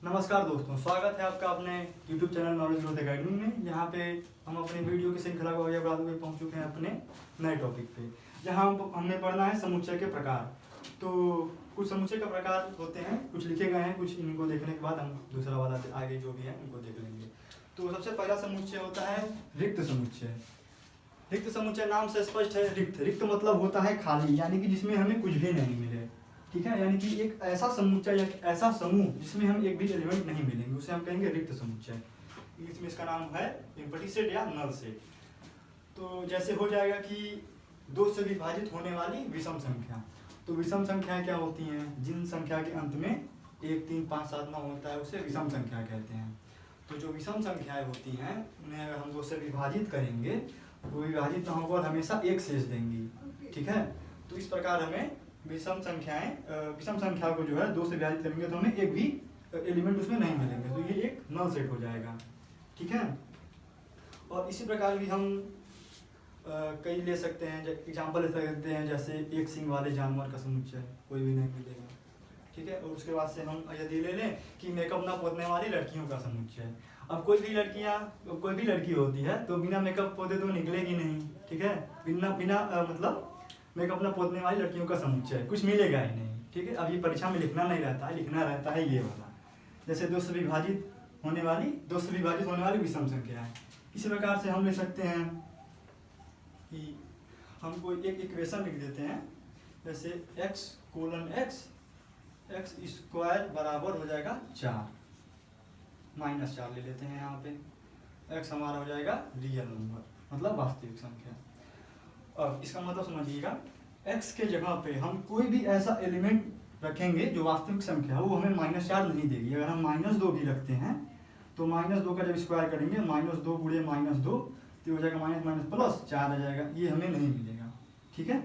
नमस्कार दोस्तों, स्वागत है आपका अपने YouTube channel knowledge growth academy में। यहाँ पे हम अपने वीडियो की श्रृंखला को आगे बढ़ाते हुए पहुँच चुके हैं अपने नए टॉपिक पे, जहाँ हमने पढ़ना है समुच्चय के प्रकार। तो कुछ समुच्चय का प्रकार होते हैं, कुछ लिखे गए हैं, कुछ इनको देखने के बाद हम दूसरा वाला आगे जो भी है उनको देख लेंगे। तो सबसे पहला समुच्चय होता है रिक्त समुच्चय। रिक्त समुच्चय नाम से स्पष्ट है। रिक्त रिक्त मतलब होता है खाली, यानी कि जिसमें हमें कुछ भी नहीं मिले। ठीक है, यानी कि एक ऐसा समुच्चय या ऐसा समूह जिसमें हम एक भी एलिमेंट नहीं मिलेंगे उसे हम कहेंगे रिक्त समुच्चय। इसमें इसका नाम है एम्प्टी सेट या नल सेट। तो जैसे हो जाएगा कि 2 से विभाजित होने वाली विषम संख्या। तो विषम संख्याएं क्या होती हैं? जिन संख्या के अंत में 1, 3, 5, 7, 9 होता है उसे विषम संख्या कहते हैं। तो जो विषम संख्याएं होती हैं उन्हें अगर हम 2 से विभाजित करेंगे वो विभाजित न होकर हमेशा एक शेष देंगी। ठीक है, तो इस प्रकार हमें विषम संख्या को जो है 2 से विभाजित करेंगे तो हमें एक भी एलिमेंट उसमें नहीं मिलेंगे, तो ये एक नल सेट हो जाएगा। ठीक है, और इसी प्रकार भी हम कई ले सकते हैं। एग्जाम्पल ले सकते हैं, जैसे एक सिंग वाले जानवर का समुच्चय कोई भी नहीं मिलेगा। ठीक है, और उसके बाद से हम यदि ले लें कि मेकअप ना पोतने वाली लड़कियों का समुच्चय। अब कोई भी लड़की होती है तो बिना मेकअप पोते तो निकलेगी नहीं। ठीक है, मतलब मेकअप ना पोतने वाली लड़कियों का समुच्चय कुछ मिलेगा ही नहीं। ठीक है, अब ये परीक्षा में लिखना नहीं रहता है, लिखना रहता है ये वाला, जैसे 2 से विभाजित होने वाली विषम संख्या है। इसी प्रकार से हम ले सकते हैं कि हम कोई एक इक्वेशन लिख देते हैं, जैसे x स्क्वायर बराबर हो जाएगा 4 -4 ले लेते हैं। यहाँ पे x हमारा हो जाएगा रियल नंबर, मतलब वास्तविक संख्या। अब इसका मतलब समझिएगा, x के जगह पे हम कोई भी ऐसा एलिमेंट रखेंगे जो वास्तविक संख्या है, वो हमें -4 नहीं देगी। अगर हम -2 भी रखते हैं तो -2 का जब स्क्वायर करेंगे, -2 गुणे -2 तो हो जाएगा -+4 आ जाएगा, ये हमें नहीं मिलेगा। ठीक है,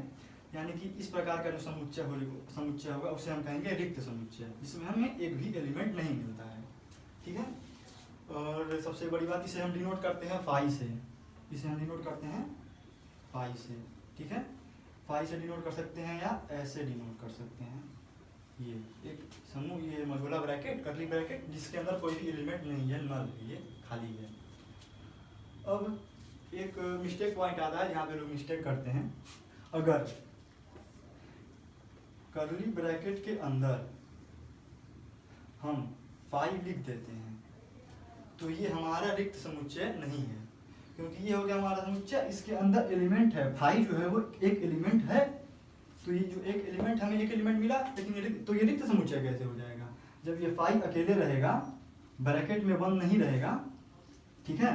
यानी कि इस प्रकार का जो समुच्चय होगा उसे हम कहेंगे रिक्त समुच्चय, जिसमें हमें एक भी एलिमेंट नहीं मिलता है। ठीक है, और सबसे बड़ी बात, इसे हम डिनोट करते हैं फाई से। ठीक है, फाई से डिनोट कर सकते हैं या ऐसे डिनोट कर सकते हैं। ये एक समूह, ये मझोला ब्रैकेट, कर्ली ब्रैकेट, जिसके अंदर कोई भी एलिमेंट नहीं है, नल है, ये खाली है। अब एक मिस्टेक पॉइंट आता है जहाँ पे लोग मिस्टेक करते हैं। अगर कर्ली ब्रैकेट के अंदर हम फाई लिख देते हैं तो ये हमारा रिक्त समुच्चय नहीं है, क्योंकि ये हो गया हमारा समुच्चय, इसके अंदर एलिमेंट है। फाई जो है वो एक एलिमेंट है, तो ये जो एक एलिमेंट, हमें एक एलिमेंट मिला, लेकिन ये रिक्त समुच्चय कैसे हो जाएगा? जब ये फाई अकेले रहेगा, ब्रैकेट में 1 नहीं रहेगा, ठीक है,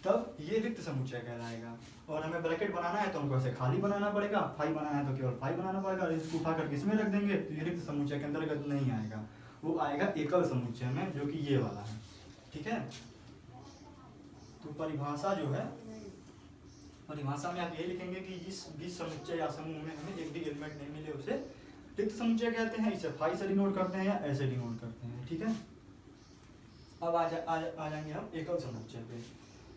तब ये रिक्त समुच्चय कहलाएगा। और हमें ब्रैकेट बनाना है तो हमको ऐसे खाली बनाना पड़ेगा, फाई बनाना है तो केवल फाई बनाना पड़ेगा। इसको उठा करके इसमें रख देंगे तो ये रिक्त समुच्चय के अंतर्गत नहीं आएगा, वो आएगा एकल समुच्चय में, जो कि ये वाला है। ठीक है, तो परिभाषा जो है, परिभाषा में आप ये लिखेंगे कि जिस भी समुच्चय या समूह में हमें एक भी एलिमेंट नहीं मिले उसे रिक्त समुच्चय कहते हैं। इसे फाई से डिनोट करते हैं या ऐसे डिनोट करते हैं। ठीक है, अब आ जाएंगे हम एकल समुच्चय पे।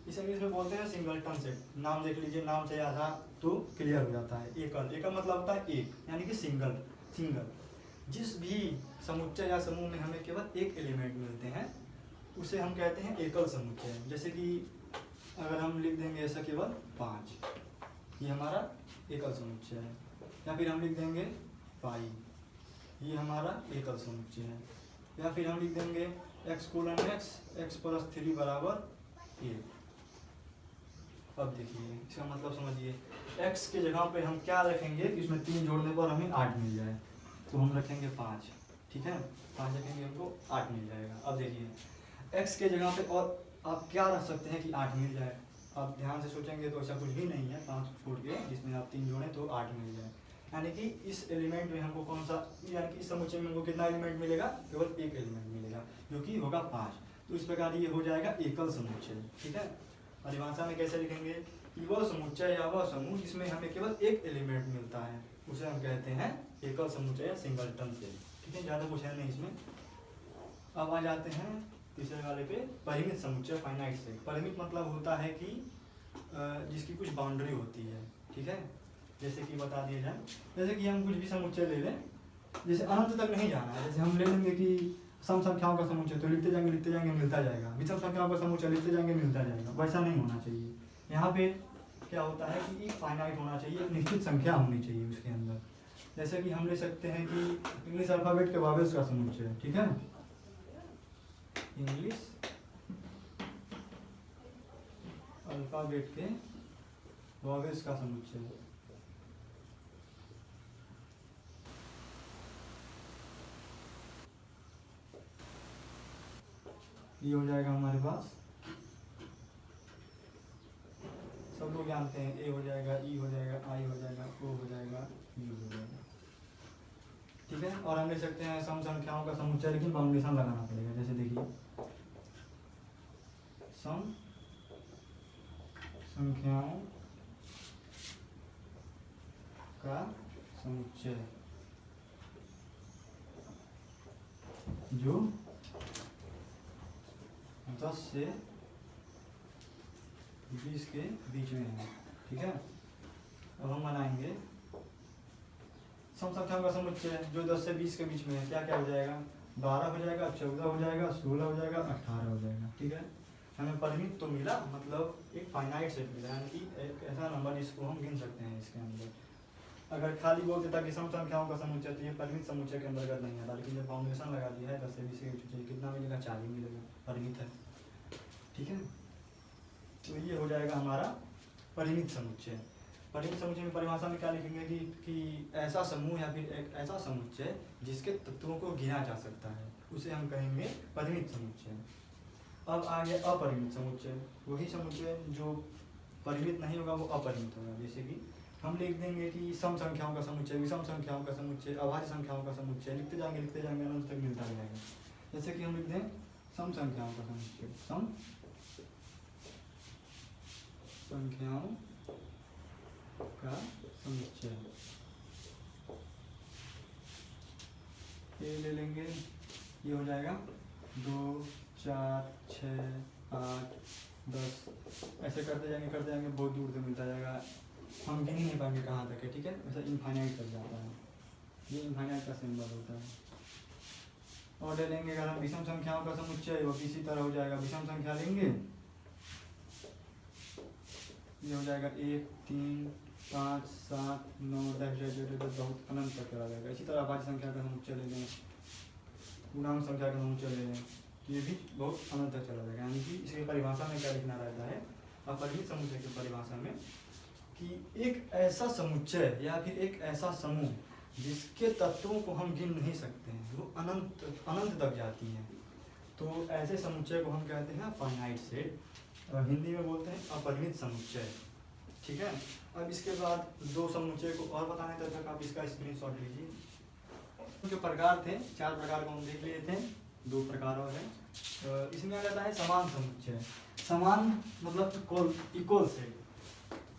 इसे इंग्लिश में बोलते हैं सिंगलटन सेट। नाम देख लीजिए, नाम से आधा तो क्लियर हो जाता है। एकल मतलब होता है एक, यानी कि सिंगल। जिस भी समुच्चय या समूह में हमें केवल एक एलिमेंट मिलते हैं उसे हम कहते हैं एकल समुच्चय। जैसे कि अगर हम लिख देंगे ऐसा केवल 5, ये हमारा एकल समुच्चय है। या फिर हम लिख देंगे 5, ये हमारा एकल समुच्चय है। या फिर हम लिख देंगे x + 3 बराबर 1। अब देखिए, इसका मतलब समझिए, x के जगह पे हम क्या रखेंगे कि इसमें 3 जोड़ने पर हमें 8 मिल जाए, तो हम रखेंगे 5। ठीक है, 5 रखेंगे, हमको 8 मिल जाएगा। अब देखिए, x के जगह पे और आप क्या रख सकते हैं कि 8 मिल जाए? आप ध्यान से सोचेंगे तो ऐसा कुछ भी नहीं है, 5 छोड़ के जिसमें आप 3 जोड़ें तो 8 मिल जाए। यानी कि इस एलिमेंट में हमको कौन सा, यानी कि इस समुच्चय में हमको कितना एलिमेंट मिलेगा? केवल एक एलिमेंट मिलेगा, जो कि होगा 5। तो इस प्रकार ये हो जाएगा एकल समुच्चय। ठीक है, परिभाषा में कैसे लिखेंगे कि वह समुच्चय या वह समूह जिसमें हमें केवल एक एलिमेंट मिलता है उसे हम कहते हैं एकल समुच्चय या सिंगलटन सेट। ठीक है, ज़्यादा कुछ है नहीं इसमें। अब आ जाते हैं तीसरे वाले पे, परिमित समुच्चय, फाइनाइट सेट। परिमित मतलब होता है कि जिसकी कुछ बाउंड्री होती है। ठीक है, जैसे कि बता दिया जाए, जैसे कि हम कुछ भी समुच्चय ले लें, जैसे अनंत तक नहीं जाना है। जैसे हम ले लेंगे कि सम संख्याओं का समुच्चय, तो लिखते जाएंगे मिलता जाएगा। विषम संख्याओं का समुच्चय लिखते जाएंगे मिलता जाएगा। वैसा नहीं होना चाहिए। यहाँ पे क्या होता है कि एक फाइनाइट होना चाहिए, एक निश्चित संख्या होनी चाहिए उसके अंदर। जैसे कि हम ले सकते हैं कि इंग्लिश अल्फ़ाबेट के वॉवेल्स का समुच्चय, ठीक है, इंग्लिश अल्फ़ाबेट के वॉवेल्स का समुच्चय। ये हो जाएगा हमारे पास, सब लोग जानते हैं, ए हो जाएगा, ई हो जाएगा, आई हो जाएगा, ओ हो जाएगा, यू हो जाएगा, ठीक है। और हम ले सकते हैं सम संख्याओं का समुच्चय, लेकिन बाउंडेशन लगाना पड़ेगा। जैसे देखिए सम संख्याओं का समुच्चय जो 10 से 20 के बीच में है, ठीक है। अब हम बनाएंगे सम संख्याओं का समुच्चय जो 10 से 20 के बीच में है। क्या क्या हो जाएगा, 12 हो जाएगा, 14 हो जाएगा, 16 हो जाएगा, 18 हो जाएगा, ठीक है। हमें परिमित तो मिला, मतलब एक फाइनाइट सेट मिला, यानी कि एक ऐसा नंबर जिसको हम गिन सकते हैं इसके अंदर। अगर खाली बोल देता कि सम संख्याओं का समुच्चय, तो ये परिमित समुच्चय के अंतर्गत नहीं आता। लेकिन जब फाउंडेशन लगा दिया है 10 से 20 के बीच, कितना मिलेगा, 40 मिलेगा, परिमित है, ठीक है। तो ये हो जाएगा हमारा परिमित समुच्चय। परिमित समुच्चय में परिभाषा में क्या लिखेंगे कि ऐसा समूह या फिर एक ऐसा समुच्चय जिसके तत्वों को गिना जा सकता है, उसे हम कहेंगे परिमित समुच्चय। अब आ गया अपरिमित समुच्चय, वही समुच्चय जो परिमित नहीं होगा वो अपरिमित होगा। जैसे कि हम लिख देंगे कि सम संख्याओं का समुच्चय, विषम संख्याओं का समुच्चय, अभाज्य संख्याओं का समुच्चय, लिखते जाएंगे अनंत तक मिलता जाएगा। जैसे कि हम लिख दें सम संख्याओं का समुच्चय, सम संख्याओं का समुच्चय, ये ले लेंगे, ये हो जाएगा 2, 4, 6, 8, 10, ऐसे करते जाएंगे बहुत दूर से मिलता जाएगा। हम गिन ही नहीं पाएंगे कहाँ तक है, ठीक है। वैसे इनफाइनाइट तक जाता है, ये इनफाइनाइट का सिंबल होता है। और ले लेंगे अगर हम विषम संख्याओं का समुच्चय, वो इसी तरह हो जाएगा। विषम संख्या लेंगे, ये हो जाएगा 1, 3, 5, 7, 9, 10, बहुत अनंत तक चला जाएगा। इसी तरह अभाज्य संख्या का समुच्चय ले लें, पूर्णांक संख्या का समुच्चय ले लें, ये भी बहुत अनंत तक चला जाएगा। यानी कि इसकी परिभाषा में क्या लिखना रहता है, अपरिमित समुच्चय की परिभाषा में, कि एक ऐसा समुच्चय या फिर एक ऐसा समूह जिसके तत्वों को हम गिन नहीं सकते हैं, वो अनंत तक जाती हैं, तो ऐसे समुच्चय को हम कहते हैं फाइनाइट सेट, और हिंदी में बोलते हैं अपरिमित समुच्चय, ठीक है। अब इसके बाद दो समुच्चय को और बताने तक आप इसका स्क्रीनशॉट लीजिए। जो प्रकार थे, 4 प्रकार को हम देख लिए थे, 2 प्रकार और हैं। इसमें आ जाता है समान समुच्चय। समान मतलब इक्वल सेट।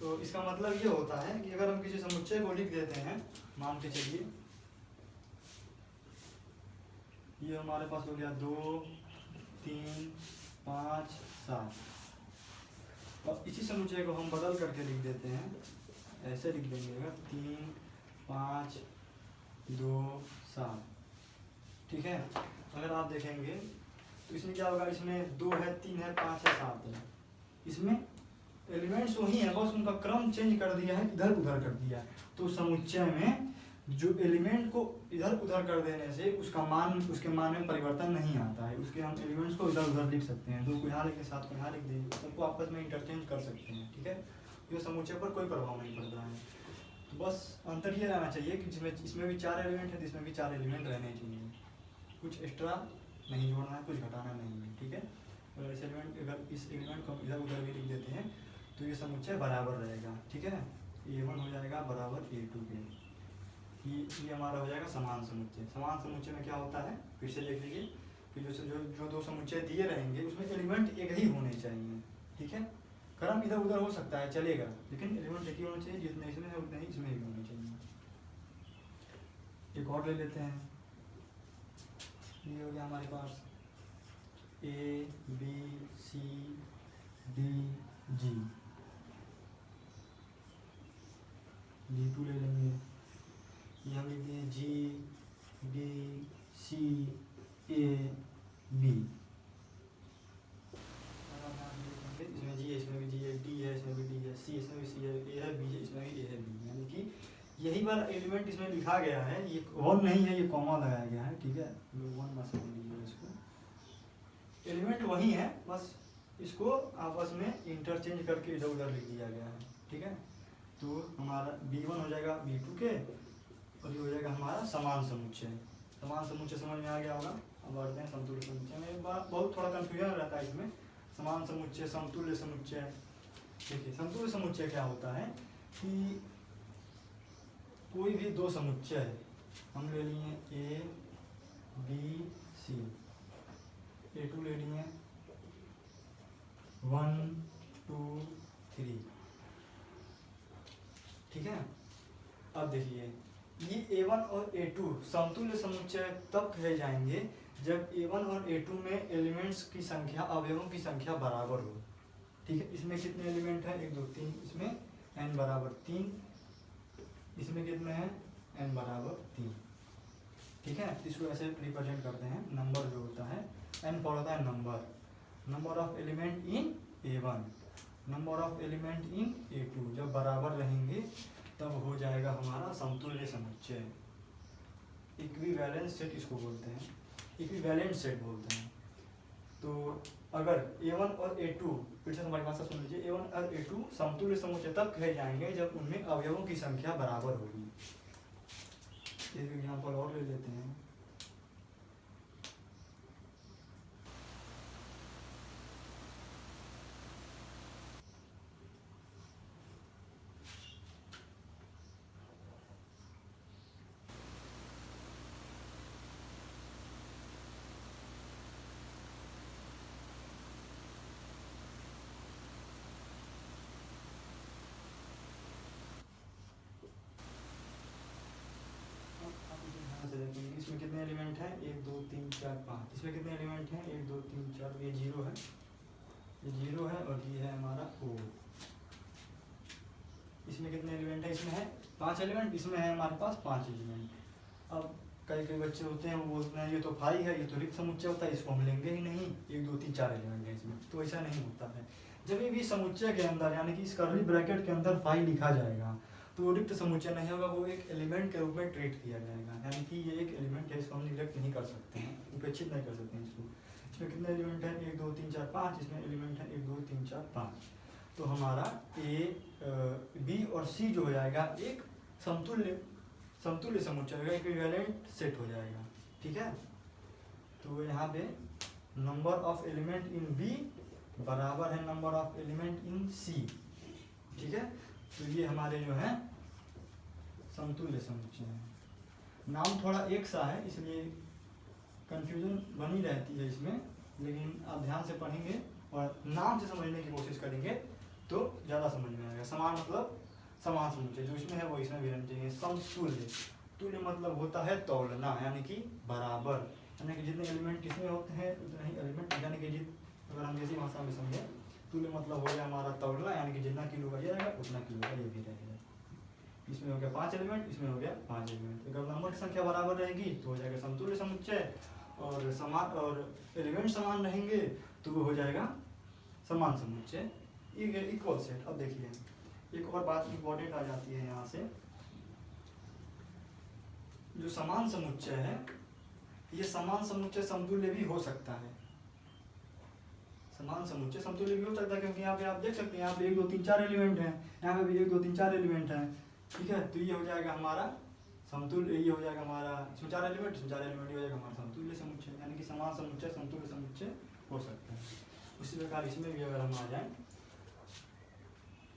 तो इसका मतलब ये होता है कि अगर हम किसी समुच्चय को लिख देते हैं, मान के चलिए ये हमारे पास हो गया 2, 3, 5, 7, और इसी समुच्चय को हम बदल करके लिख देते हैं, ऐसे लिख देंगे अगर 3, 5, 2, 7, ठीक है। अगर आप देखेंगे तो इसमें क्या होगा, इसमें 2 है, 3 है, 5 है, 7 है, इसमें एलिमेंट्स वही है, बस उनका क्रम चेंज कर दिया है, इधर उधर कर दिया है। तो समुच्चय में जो एलिमेंट को इधर उधर कर देने से उसके मान में परिवर्तन नहीं आता है। उसके हम एलिमेंट्स को इधर उधर लिख सकते हैं, 2 को यहाँ लिख के 7 को यहाँ लिख देंगे, सबको आपस में इंटरचेंज कर सकते हैं, ठीक है। ये समुच्चय पर कोई प्रभाव नहीं पड़ता है। तो बस अंतर ये रहना चाहिए कि इसमें भी 4 एलिमेंट है, इसमें भी 4 एलिमेंट रहने चाहिए, कुछ एक्स्ट्रा नहीं जोड़ना है, कुछ घटाना नहीं है, ठीक है। अगर इस एलिमेंट को हम इधर उधर भी लिख देते हैं तो ये समुच्चय बराबर रहेगा, ठीक है। A1 हो जाएगा बराबर A2 के, ये हमारा हो जाएगा समान समुच्चय। समान समुच्चय में क्या होता है, फिर से देख लीजिए कि जो 2 समुच्चय दिए रहेंगे उसमें एलिमेंट एक ही होने चाहिए, ठीक है। क्रम इधर उधर हो सकता है, चलेगा, लेकिन एलिमेंट एक ही होना चाहिए, जितने इसमें है उतने ही इसमें भी होने चाहिए। एक और ले लेते हैं, ये हो गया हमारे पास A, B, C, D, G, D2 ले लेंगे, ये हम लिख दिए G, B, C, A B, इसमें जी है, इसमें भी जी है, डी है, इसमें भी डी है, सी, इसमें भी सी है, ए है, बी है, इसमें भी ए है, बी, यानी कि यही वाला एलिमेंट इसमें लिखा गया है, ये वन नहीं है, ये कॉमा लगाया गया है, ठीक है, वन मत समझ लीजिए इसको, एलिमेंट वही है, बस इसको आपस में इंटरचेंज करके इधर उधर लिख दिया गया है, ठीक है। तो हमारा B1 हो जाएगा B2 के, और ये हो जाएगा हमारा समान समुच्चय। समान समुच्चय समझ में आ गया होगा। अब बढ़ते हैं समतुल्य समुच्चय में, बहुत थोड़ा कन्फ्यूजन रहता है इसमें, समान समुच्चय, समतुल्य समुच्चय। देखिए समतुल्य समुच्चय क्या होता है कि कोई भी दो समुच्चय हम ले लिए A B C, A2 ले लिए 1 2 3, ठीक है। अब देखिए ये A1 और A2 समतुल्य समुच्चय तब कहे जाएंगे जब A1 और A2 में एलिमेंट्स की संख्या, अवयवों की संख्या बराबर हो, ठीक है। इसमें कितने एलिमेंट हैं, 1 2 3, इसमें n बराबर 3, इसमें कितने हैं, n बराबर 3, ठीक है। इसको ऐसे रिप्रेजेंट करते हैं, नंबर जो होता है n फॉर होता है number of element in A1, number of element in A2, जब बराबर रहेंगे तब हो जाएगा हमारा समतुल्य समुच्चय। इक्विवेलेंट सेट इसको बोलते हैं, इक्विवेलेंट सेट बोलते हैं। तो अगर A1 और A2, फिर से हमारी भाषा सुन लीजिए, A1 और A2 समतुल्य समुच्चय तब कहे जाएंगे जब उनमें अवयवों की संख्या बराबर होगी। एक एग्जांपल और ले लेते हैं। इसमें कितने एलिमेंट हैं, 1 2 3 4 5, इसमें कितने एलिमेंट हैं, 1 2 3 4, ये 0 है, ये 0 है, और ये है हमारा O। इसमें कितने एलिमेंट है, इसमें है 5 एलिमेंट, इसमें है हमारे पास 5 एलिमेंट। अब कई कई बच्चे होते हैं वो बोलते हैं ये तो फाई है, ये तो रिक्त समुच्चय होता है, इसको हम लेंगे ही नहीं, 1 2 3 4 एलिमेंट है इसमें, तो ऐसा नहीं होता है। जब भी समुच्चय के अंदर यानी कि इस कर्ली ब्रैकेट के अंदर फाई लिखा जाएगा तो वो रिक्त समुच्चय नहीं होगा, वो एक एलिमेंट के रूप में ट्रीट किया जाएगा, यानी कि ये एक एलिमेंट है, इसको हम निग्लेक्ट नहीं कर सकते हैं, उपेक्षित नहीं कर सकते हैं इसको। इसमें कितने एलिमेंट हैं, 1 2 3 4 5, इसमें एलिमेंट है 1 2 3 4 5। तो हमारा A B और C जो हो जाएगा एक समतुल्य समुच्चय होगा, इक्विवेलेंट सेट हो जाएगा, ठीक है। तो यहाँ पे number of element in B बराबर है number of element in C, ठीक है। तो ये हमारे जो है समतुल्य समुच्चय है। नाम थोड़ा एक सा है इसलिए कंफ्यूजन बनी रहती है इसमें, लेकिन आप ध्यान से पढ़ेंगे और नाम से समझने की कोशिश करेंगे तो ज़्यादा समझ में आएगा। समान मतलब समान समुच्चय, जो इसमें है वो इसमें भी रहना चाहिए। समतुल्य, तुल्य मतलब होता है तौलना, यानी कि बराबर, यानी कि जितने एलिमेंट इसमें होते हैं उतने ही एलिमेंट, यानी कि अगर हम देसी भाषा में समझें, तुल्य मतलब हो गया हमारा तौलना, यानी कि जितना किलो का ये रहेगा उतना किलो का ये भी रहेगा। इसमें हो गया 5 एलिमेंट, इसमें हो गया 5 एलिमेंट। अगर नंबर की संख्या बराबर रहेगी तो हो जाएगा समतुल्य समुच्चय, और समान और एलिमेंट समान रहेंगे तो वो हो जाएगा समान समुच्चय, इक्वल सेट। अब देखिए एक और बात इंपॉर्टेंट आ जाती है यहाँ से, जो समान समुच्चय है ये समान समुच्चय समतुल्य भी हो सकता है, समान समुच्चय समतुल्य भी हो सकता है, क्योंकि यहाँ पे आप देख सकते हैं यहाँ पे 1 2 3 4 एलिमेंट हैं, यहाँ पे भी 1 2 3 4 एलिमेंट हैं, ठीक है। तो ये हो जाएगा हमारा समतुल्य, ये हो जाएगा हमारा, इसमें 4 एलिमेंट, इसमें 4 एलिमेंट, हो जाएगा हमारा समतुल्य समुच्चय, यानी कि समान समुच्चय समतुल्य समुच्चय हो सकता है। उसी प्रकार इसमें भी अगर हम आ जाएं,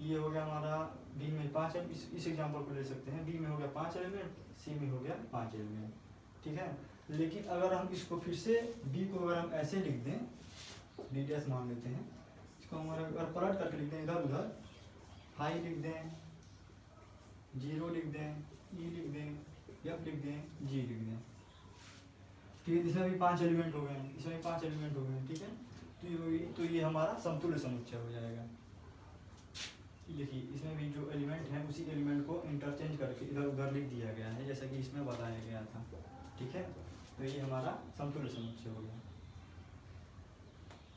ये हो गया हमारा बी में 5 है, इस एग्जाम्पल को ले सकते हैं, बी में हो गया 5 एलिमेंट, सी में हो गया 5 एलिमेंट, ठीक है। लेकिन अगर हम इसको फिर से बी को अगर हम ऐसे लिख दें, डी डैश मान लेते हैं, इसको हम अगर पलट करके लिख दें इधर उधर, हाई लिख दें, 0 लिख दें, ई लिख दें, एफ लिख दें, जी लिख दें, ठीक है। इसमें भी 5 एलिमेंट हो गए, इसमें भी 5 एलिमेंट हो गए, ठीक है। तो ये हमारा समतुल्य समुच्चय हो जाएगा। देखिए इसमें भी जो एलिमेंट हैं उसी एलिमेंट को इंटरचेंज करके इधर उधर लिख दिया गया है, जैसा कि इसमें बताया गया था, ठीक है। तो ये हमारा समतुल्य समुच्चय हो गया।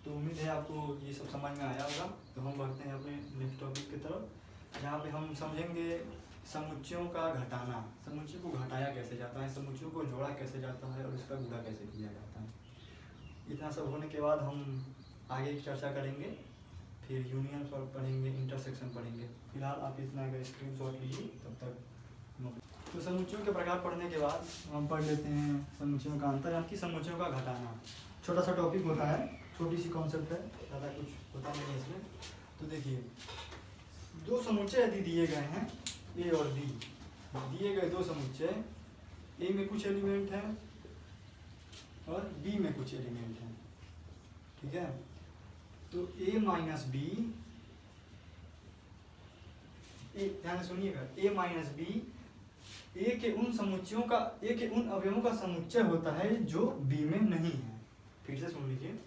तो उम्मीद है आपको ये सब समझ में आया होगा। तो हम बढ़ते हैं अपने नेक्स्ट टॉपिक की तरफ, जहाँ पे हम समझेंगे समुच्चयों का घटाना। समुच्चय को घटाया कैसे जाता है, समुच्चयों को जोड़ा कैसे जाता है और इसका गुणा कैसे किया जाता है। इतना सब होने के बाद हम आगे की चर्चा करेंगे, फिर यूनियन सॉल्व पढ़ेंगे, इंटरसेक्शन पढ़ेंगे। फिलहाल आप इतना अगर स्क्रीनशॉट लीजिए तब तक। तो समुच्चयों के प्रकार पढ़ने के बाद हम पढ़ लेते हैं समुच्चयों का अंतर, यानी कि समुच्चयों का घटाना। छोटा सा टॉपिक होता है, छोटी सी कॉन्सेप्ट है, ज़्यादा कुछ होता नहीं है इसमें। तो देखिए, दो समुच्चय यदि दिए गए हैं ए और बी, दिए गए दो समुच्चय, ए में कुछ एलिमेंट हैं और बी में कुछ एलिमेंट हैं, ठीक है। तो ए माइनस बी, ध्यान से सुनिएगा, ए माइनस बी ए के उन समुच्चयों का, ए के उन अवयवों का समुच्चय होता है जो बी में नहीं है। फिर से सुन लीजिए,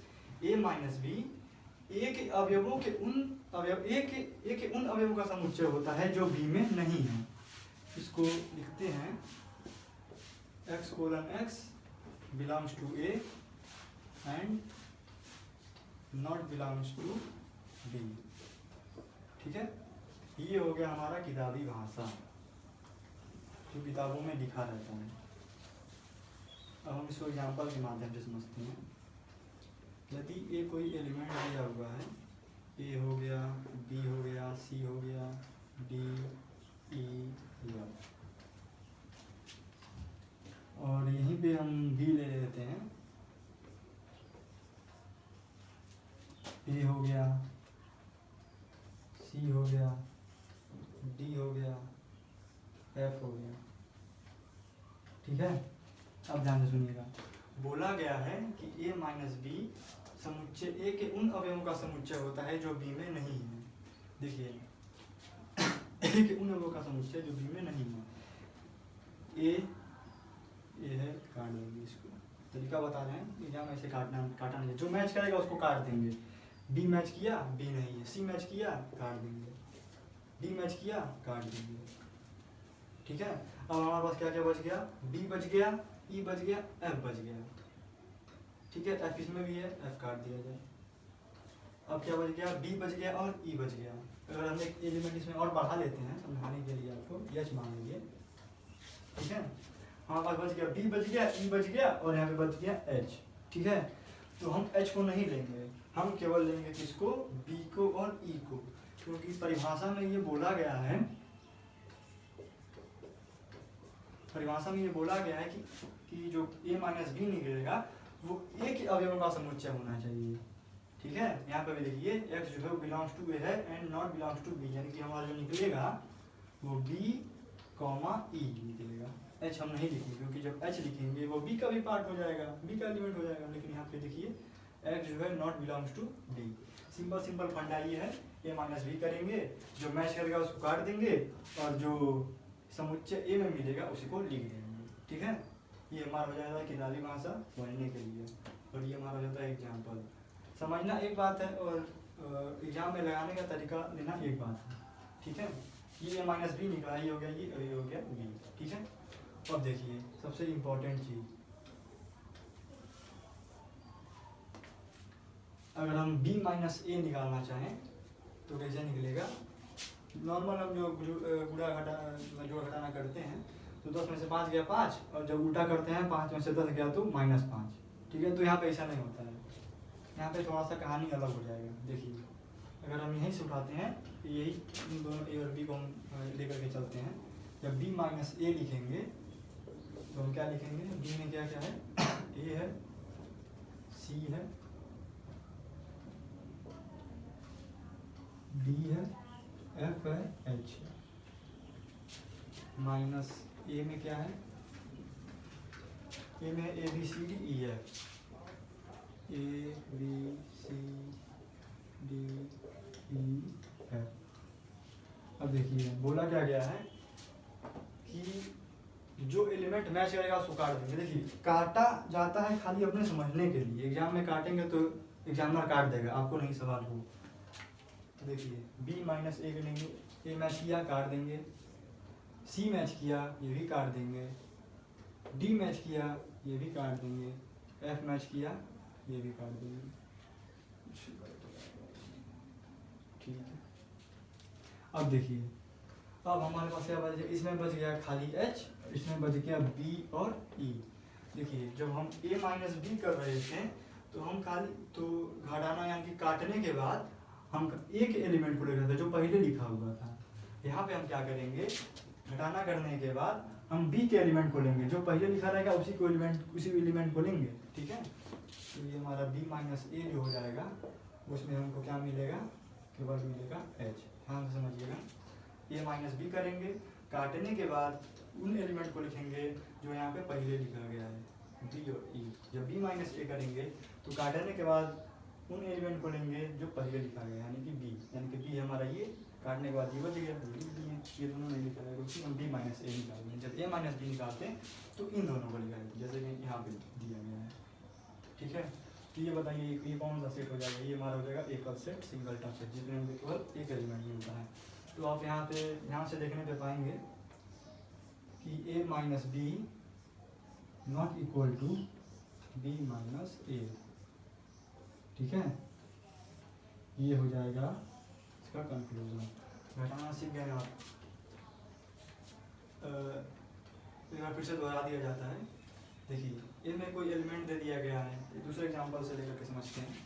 ए माइनस बी ए के अवयवों के उन अवयव ए के उन अवयवों का समुच्चय होता है जो बी में नहीं है। इसको लिखते हैं x colon x belongs to A and not belongs to B, ठीक है। ये हो गया हमारा किताबी भाषा जो किताबों में लिखा रहता है। अब हम इसको एग्जाम्पल के माध्यम से समझते हैं। यदि ए कोई एलिमेंट दिया हुआ है, ए हो गया, बी हो गया, सी हो गया, डी, ई, एफ, और यहीं पे हम बी ले लेते हैं। ए हो गया, सी हो गया, डी हो गया, एफ हो गया, ठीक है। अब ध्यान से सुनिएगा, बोला गया है कि ए माइनस बी समुच्चय ए के उन अवयवों का समुच्चय होता है जो बी में नहीं है। देखिए, ए के उन अवयवों का समुच्चय जो बी में नहीं है। ए है, काट देंगे इसको, तरीका बता रहे हैं, एग्जाम ऐसे काटा नहीं है। जो मैच करेगा उसको काट देंगे। बी मैच किया, बी नहीं है, सी मैच किया, काट देंगे, डी मैच किया, काट देंगे, ठीक है। अब हमारे पास क्या क्या बच गया, बी बच गया, ई बच गया, एफ बच गया, ठीक है। एफ इसमें भी है, एफ काट दिया जाए। अब क्या बच गया, बी बच गया और ई बच गया। अगर हम एक एलिमेंट इसमें और बढ़ा लेते हैं समझाने के लिए, आपको एच मान लीजिए, ठीक है। हमारे पास बच गया, बी बच गया, ई बच गया और यहाँ पे बच गया एच, ठीक है। तो हम एच को नहीं लेंगे, हम केवल लेंगे किसको, बी को और ई को, क्योंकि परिभाषा में ये बोला गया है, परिभाषा में ये बोला गया है कि जो a माइनस बी निकलेगा वो a के अवयवों का समुच्चय होना चाहिए, ठीक है। यहाँ पे भी देखिए, x जो है बिलोंग्स टू a है and not belongs to b, यानी कि हमारा जो निकलेगा वो b, e निकलेगा। h हम नहीं लिखेंगे, क्योंकि जब h लिखेंगे वो b का भी पार्ट हो जाएगा, b का एलिमेंट हो जाएगा। लेकिन यहाँ पे देखिए, x जो है not belongs to b। Simple फंडा ये है, a माइनस बी करेंगे, जो मैच करेगा उसको काट देंगे और जो समुच्चय ए में मिलेगा उसी को लिख देंगे, ठीक है। ये हमारा हो जाएगा किताबी भाषा समझने के लिए, और ये हमारा हो जाता है एग्जाम्पल। समझना एक बात है और एग्जाम में लगाने का तरीका लेना एक बात है, ठीक है। ये ए माइनस बी निकला, ये हो गया, ये हो गया बी, ठीक है। अब देखिए सबसे इम्पोर्टेंट चीज, अगर हम बी माइनस ए निकालना चाहें तो कैसे निकलेगा। नॉर्मल हम जो गुणा जोड़ घटाना करते हैं तो 10 में से 5 गया 5, और जब उल्टा करते हैं 5 में से 10 गया तो -5, ठीक है। तो यहाँ पे ऐसा नहीं होता है, यहाँ पे थोड़ा सा कहानी अलग हो जाएगा। देखिए, अगर हम यहीं से उठाते हैं तो यही इन दोनों ए और बी को हम लेकर के चलते हैं। जब बी माइनस ए लिखेंगे तो हम क्या लिखेंगे, बी में क्या क्या है, ए है, सी है, डी है, एफ है, एच है, माइनस ए में क्या है, ए में A B C D E F, A B C D E F. अब देखिए बोला क्या गया है कि जो एलिमेंट मैच करेगा उसको काट देंगे। देखिए, काटा जाता है खाली अपने समझने के लिए, एग्जाम में काटेंगे तो एग्जामिनर काट देगा, आपको नहीं सवाल हो। देखिए, बी माइनस ए के लेंगे, ए मैच किया काट देंगे, सी मैच किया ये भी काट देंगे, डी मैच किया ये भी काट देंगे, एफ मैच किया, ये भी काट देंगे, ठीक है। अब देखिए, अब हमारे पास क्या बच गया, इसमें बच गया खाली एच, इसमें बच गया बी और ई। देखिए जब हम ए माइनस बी कर रहे थे तो हम खाली तो घटाना यानी कि काटने के बाद हम एक एलिमेंट को ले रहे थे जो पहले लिखा हुआ था। यहाँ पे हम क्या करेंगे, घटाना करने के बाद हम बी के एलिमेंट को लेंगे, जो पहले लिखा रहेगा उसी एलिमेंट को लेंगे, ठीक है। तो ये हमारा बी माइनस ए जो हो जाएगा उसमें हमको क्या मिलेगा, केवल मिलेगा एच। ध्यान से समझिएगा, ए माइनस बी करेंगे, काटने के बाद उन एलिमेंट को लिखेंगे जो यहाँ पे पहले लिखा गया है, बी और ई। जब बी माइनस ए करेंगे तो काटने के बाद उन एलिमेंट को लेंगे जो पहले लिखा गया यानी कि बी, यानी कि बी हमारा ये, काटने के बाद ये बच गया, ये दोनों नहीं लिखा जाएगा क्योंकि हम बी माइनस ए निकालेंगे। जब ए माइनस बी निकालते हैं तो इन दोनों को लिखाएंगे जैसे कि यहाँ पे दिया गया है, ठीक है। तो ये बताइए ये कौन सा सेट हो जाएगा, ये हमारा हो जाएगा एकल सेट, सिंगलटन सेट, जिसमें हमें केवल एक एलिमेंट मिलता है। तो आप यहाँ पे ध्यान से देखने पे पाएंगे कि A minus B not equal to B minus A, ठीक है। ये हो जाएगा इसका कंक्लूजन। घटाना सीख गए आप, एक बार फिर से दोहरा दिया जाता है। देखिए इनमें कोई एलिमेंट दे दिया गया है, दूसरे एग्जांपल से लेकर के समझते हैं।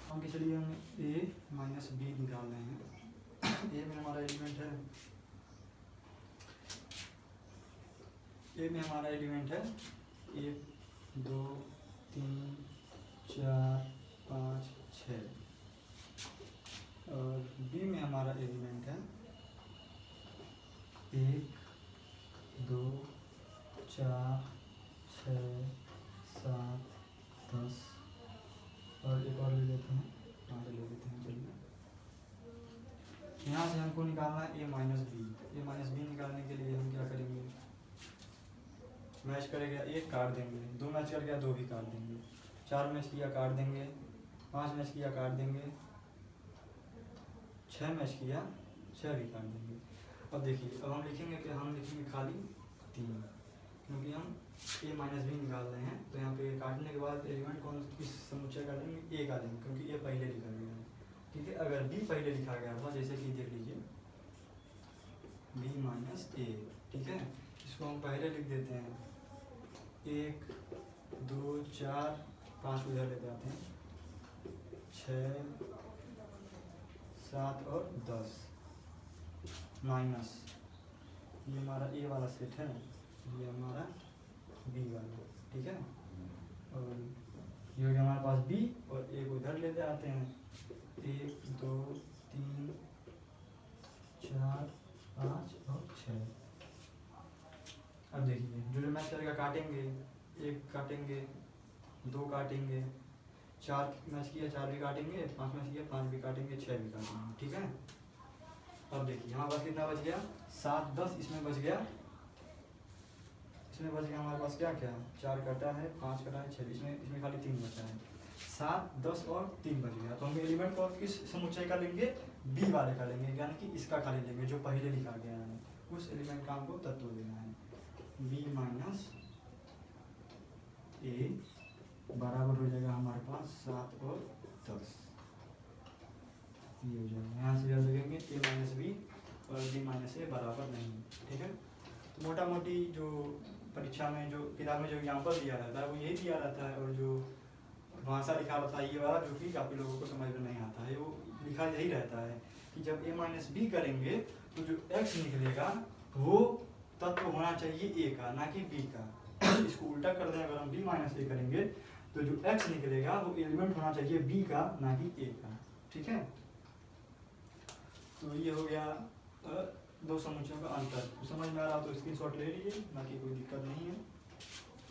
हम चलिए हम ए माइनस बी निकाल रहे हैं। ए में हमारा एलिमेंट है, ए में हमारा एलिमेंट है 1 2 3 4 5 6 और बी में हमारा एलिमेंट है 1 2 4 6 7 10 और एक और ले लेते हैं, आगे ले लेते हैं। चलिए यहाँ से हमको निकालना है ए माइनस बी। ए माइनस बी निकालने के लिए हम क्या करेंगे, मैच करेगा एक काट देंगे, 2 मैच कर गया 2 भी काट देंगे, 4 मैच किया काट देंगे, 5 मैच किया काट देंगे, 6 मैच किया 6 भी काट देंगे। अब देखिए अब हम लिखेंगे कि हम लिखेंगे खाली 3, क्योंकि हम ए माइनस बी निकाल रहे हैं। तो यहाँ पे काटने के बाद एलिमेंट कौन किस समुच्चय का लेंगे, ए का लेंगे, क्योंकि ए पहले लिखा गया है, ठीक है। अगर बी पहले लिखा गया था, जैसे कि देख लीजिए बी माइनस ए, ठीक है, इसको हम पहले लिख देते हैं 1 2 4 5 उधर ले जाते हैं, 6 7 और 10 माइनस ये हमारा ए वाला सेट है, ये हमारा बी वाला, ठीक है। और ये हो गया हमारे पास बी और ए को इधर लेते आते हैं, 1 2 3 4 5 और 6। अब देखिए जो मैच करेगा काटेंगे, 1 काटेंगे 2 काटेंगे, 4 मैच किया 4 भी काटेंगे, 5 मैच किया 5 भी काटेंगे, 6 भी काटेंगे, ठीक है। अब देखिए हमारे पास कितना बच गया, 7 10, इसमें बच गया हमारे पास क्या क्या 4 कटा है 5 कटा है 6, इसमें खाली 3 बचा है, 7 10 और 3 बच गया। तो हम एलिमेंट को किस समुच्चय का लेंगे, बी वाले का लेंगे, यानी कि इसका खाली लेंगे जो पहले लिखा गया है, उस एलिमेंट का हमको तत्व लेना है। बी माइनस ए बराबर हो जाएगा हमारे पास 7 और 10, ये हो जाएगा। यहाँ से जल्द देखेंगे ए माइनस बी और बी माइनस ए बराबर नहीं, ठीक है। तो मोटा मोटी जो परीक्षा में जो किताब में जो एग्जाम्पल दिया रहता है वो यही दिया रहता है, और जो भाषा लिखा रहता है ये वाला जो कि काफ़ी लोगों को समझ में नहीं आता है, वो लिखा यही रहता है कि जब ए माइनस बी करेंगे तो जो एक्स निकलेगा वो तत्व होना चाहिए ए का, ना कि बी का। इसको उल्टा कर दें, अगर हम बी माइनस ए करेंगे तो जो एक्स निकलेगा वो एलिमेंट होना चाहिए बी का, ना कि ए का, ठीक है। तो ये हो गया 2 समुच्चयों का अंतर। समझ में आ रहा तो स्क्रीनशॉट ले लीजिए, बाकी कोई दिक्कत नहीं है।